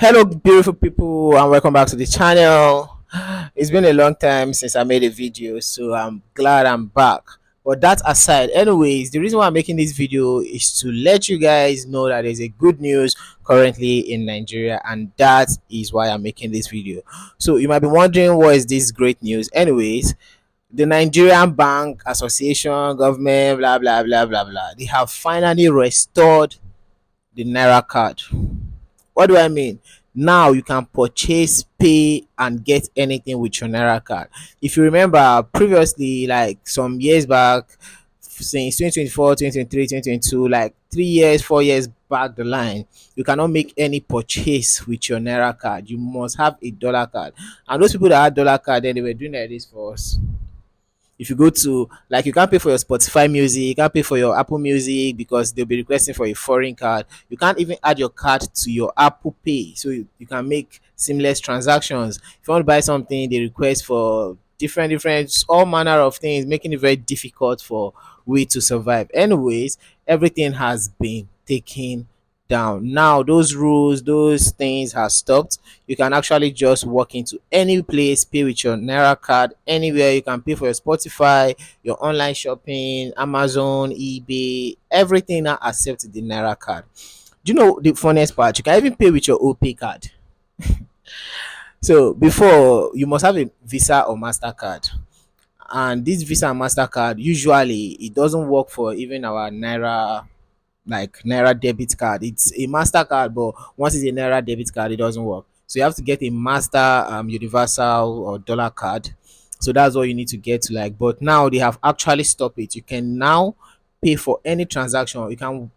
Hello, beautiful people, and welcome back to the channel. It's been a long time since I made a video, so I'm glad I'm back. But that aside, anyways, the reason why I'm making this video is to let you guys know that there's a good news currently in Nigeria, and that is why I'm making this video. So you might be wondering, what is this great news? Anyways, the Nigerian Bank Association, government, blah blah blah blah blah, they have finally restored the Naira card. What do I mean? Now you can purchase, pay, and get anything with your Naira card. If you remember previously, like some years back, since 2024, 2023, 2022, like 3 years, 4 years back the line, you cannot make any purchase with your Naira card. You must have a dollar card. And those people that had dollar card, then they were doing like this for us. If you go to, like, you can't pay for your Spotify music, you can't pay for your Apple Music because they'll be requesting for a foreign card. You can't even add your card to your Apple Pay, so you can make seamless transactions. If you want to buy something, they request for different all manner of things, making it very difficult for we to survive. Anyways, everything has been taken down. Now those rules, those things have stopped. You can actually just walk into any place, pay with your Naira card anywhere. You can pay for your Spotify, your online shopping, Amazon, eBay, everything now accepts the Naira card. Do you know the funniest part? You can even pay with your OP card. So before, you must have a Visa or MasterCard. And this Visa and MasterCard, usually it doesn't work for even our Naira, like Naira debit card. It's a MasterCard, but once it's a Naira debit card, it doesn't work. So you have to get a Master Universal or Dollar card. So that's all you need to get to, like. But now they have actually stopped it. You can now pay for any transaction. You can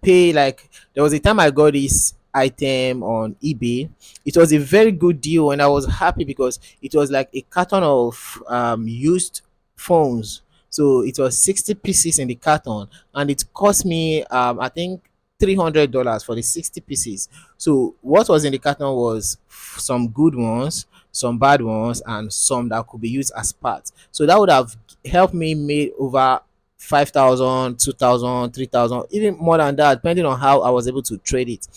pay, like, there was a time I got this item on eBay. It was a very good deal, and I was happy because it was like a carton of used phones. So it was 60 pieces in the carton, and it cost me I think $300 for the 60 pieces. So what was in the carton was some good ones, some bad ones, and some that could be used as parts. So that would have helped me make over 5,000, 2,000, 3,000, even more than that, depending on how I was able to trade it.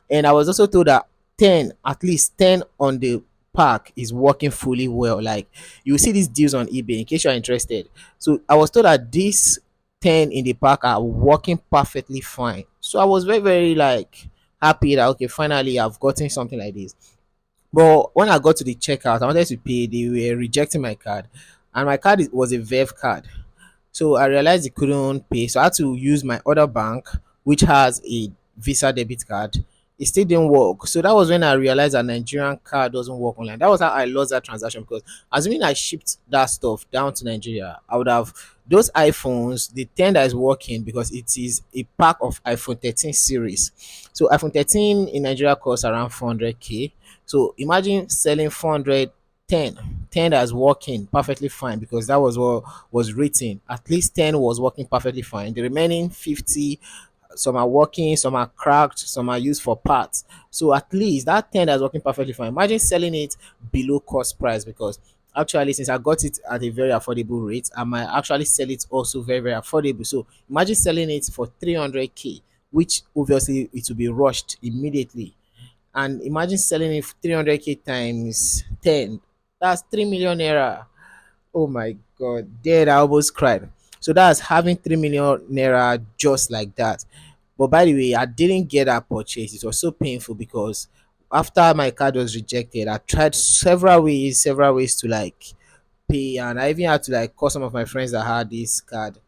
And I was also told that 10, at least 10 on the pack is working fully well. Like, you will see these deals on eBay in case you're interested. So I was told that these 10 in the pack are working perfectly fine. So I was very, very like happy that okay, finally I've gotten something like this. But when I got to the checkout, I wanted to pay, they were rejecting my card. And my card was a Verve card. So I realized it couldn't pay. So I had to use my other bank, which has a Visa debit card. It still didn't work. So that was when I realized that Nigerian card doesn't work online. That was how I lost that transaction, because assuming I shipped that stuff down to Nigeria, I would have those iPhones, the 10 that is working, because it is a pack of iPhone 13 series. So iPhone 13 in Nigeria costs around 400k. So imagine selling 400 10 that's working perfectly fine, because that was what was written. At least 10 was working perfectly fine. The remaining 50, some are working, some are cracked, some are used for parts. So at least that 10 that's working perfectly fine. Imagine selling it below cost price, because actually, since I got it at a very affordable rate, I might actually sell it also very, very affordable. So imagine selling it for 300k, which obviously it will be rushed immediately. And imagine selling it 300k times 10. That's 3 million naira. Oh my god, dead, I almost cried. So that's having 3 million naira just like that. But by the way, I didn't get that purchase. It was so painful because after my card was rejected, I tried several ways to like pay, and I even had to like call some of my friends that had this card.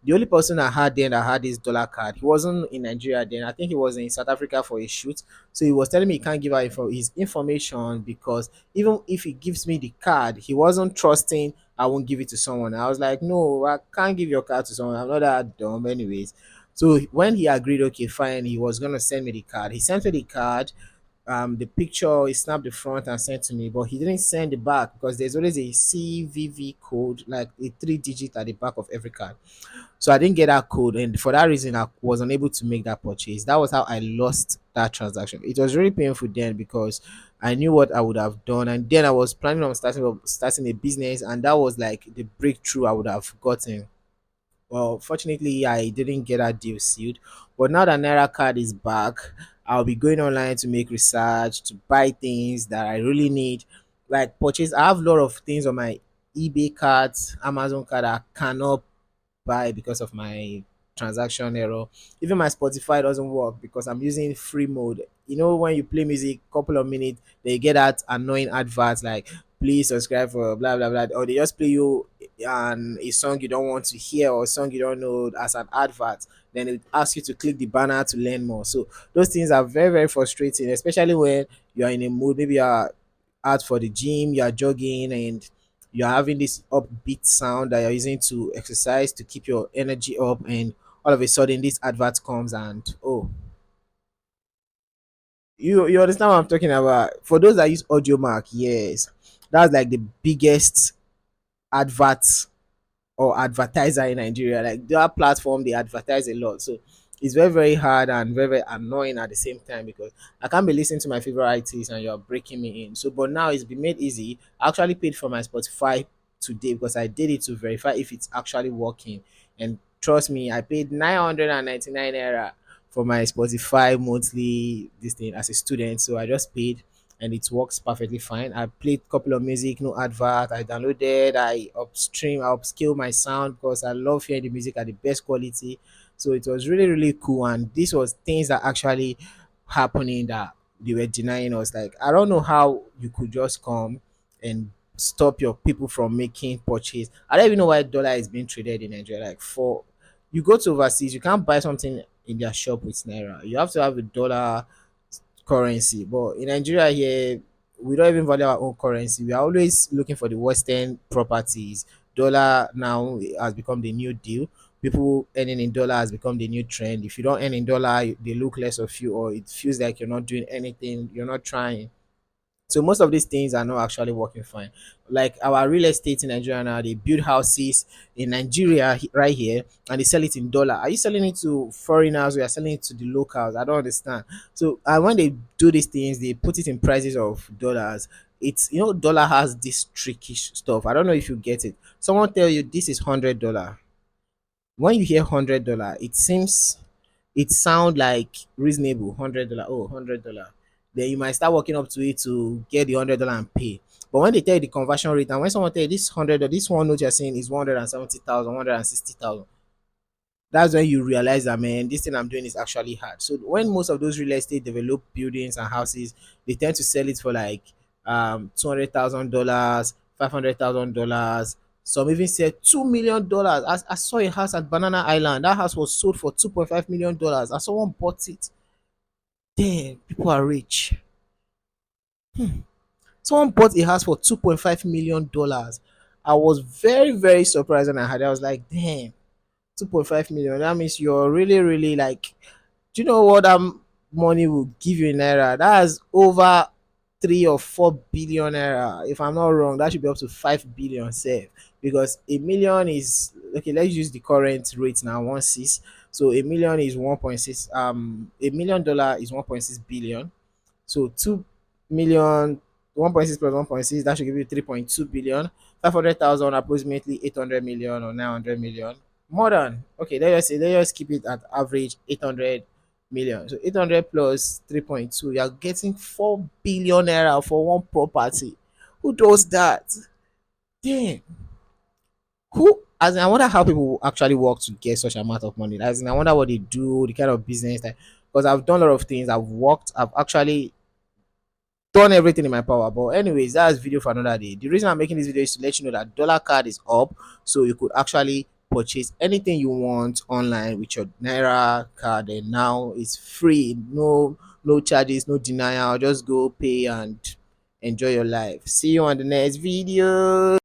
The only person I had then that had this dollar card, he wasn't in Nigeria then. I think he was in South Africa for a shoot. So he was telling me he can't give out his information, because even if he gives me the card, he wasn't trusting I won't give it to someone. I was like, no, I can't give your card to someone. I'm not that dumb, anyways. So when he agreed, okay, fine, he was gonna send me the card. He sent me the card, the picture, he snapped the front and sent to me, but he didn't send the back, because there's always a CVV code, like a 3 digit at the back of every card. So I didn't get that code, and for that reason I was unable to make that purchase. That was how I lost that transaction. It was really painful then, because I knew what I would have done, and then I was planning on starting a business, and that was like the breakthrough I would have gotten. Well, fortunately, I didn't get that deal sealed. But now that Naira card is back, I'll be going online to make research, to buy things that I really need, like purchase. I have a lot of things on my eBay card, Amazon card that I cannot buy because of my transaction error. Even my Spotify doesn't work because I'm using free mode. You know, when you play music, couple of minutes, they get that annoying adverts like please subscribe for blah blah blah, or they just play you a song you don't want to hear or a song you don't know as an advert. Then it asks you to click the banner to learn more. So those things are very, very frustrating, especially when you are in a mood. Maybe you are out for the gym, you are jogging, and you're having this upbeat sound that you're using to exercise to keep your energy up, and all of a sudden this advert comes and oh, you understand what I'm talking about. For those that use audio mark, yes, that's like the biggest advert or advertiser in Nigeria. Like their platform, they advertise a lot. So it's very, very hard and very, very annoying at the same time because I can't be listening to my favorite artists and you're breaking me in. So, but now it's been made easy. I actually paid for my Spotify today because I did it to verify if it's actually working. And trust me, I paid 999 naira for my Spotify monthly this thing as a student. So I just paid and it works perfectly fine. I played a couple of music, no advert. I downloaded, I upstream, I upscale my sound because I love hearing the music at the best quality. So it was really, really cool. And this was things that actually happening that they were denying us. Like I don't know how you could just come and stop your people from making purchase. I don't even know why dollar is being traded in Nigeria. Like for you go to overseas, you can't buy something in their shop with naira. You have to have a dollar currency. But in Nigeria here, we don't even value our own currency. We are always looking for the Western properties. Dollar now has become the new deal. People earning in dollar has become the new trend. If you don't earn in dollar, they look less of you, or it feels like you're not doing anything, you're not trying. So most of these things are not actually working fine. Like our real estate in Nigeria now, they build houses in Nigeria right here and they sell it in dollar. Are you selling it to foreigners or you're selling it to the locals? I don't understand. So when they do these things, they put it in prices of dollars. It's dollar has this tricky stuff. I don't know if you get it. Someone tell you this is $100. When you hear $100, it sound like reasonable. $100, oh, $100. Then you might start working up to it to get the $100 and pay. But when they tell you the conversion rate, and when someone tell you this $100, this one note you're saying is 170,000, 160,000, that's when you realize that man, this thing I'm doing is actually hard. So when most of those real estate developed buildings and houses, they tend to sell it for like $200,000, $500,000. Some even said $2 million. I saw a house at Banana Island. That house was sold for $2.5 million, and someone bought it. Damn, people are rich. Someone bought a house for $2.5 million. I was very, very surprised when I heard it. I was like, damn, 2.5 million. That means you're really, really like, do you know what that money will give you in naira? That's over 3 or 4 billion naira. If I'm not wrong, that should be up to 5 billion safe, because a million is okay. Let's use the current rate now, 1.6. So a million is 1.6. $1 million is 1.6 billion. So 2 million, 1.6 plus 1.6, that should give you 3.2 billion. 500,000 approximately 800 million or 900 million. More than, okay, let's just keep it at average 800 million. So 800 plus 3.2, you're getting 4 billion naira for one property. Who does that? Damn. Who, as in, I wonder how people actually work to get such amount of money. As in, I wonder what they do, the kind of business that, because I've done a lot of things. I've actually done everything in my power. But anyways, that's video for another day. The reason I'm making this video is to let you know that dollar card is up, so you could actually purchase anything you want online with your naira card, and now it's free. No charges, no denial. Just go pay and enjoy your life. See you on the next video.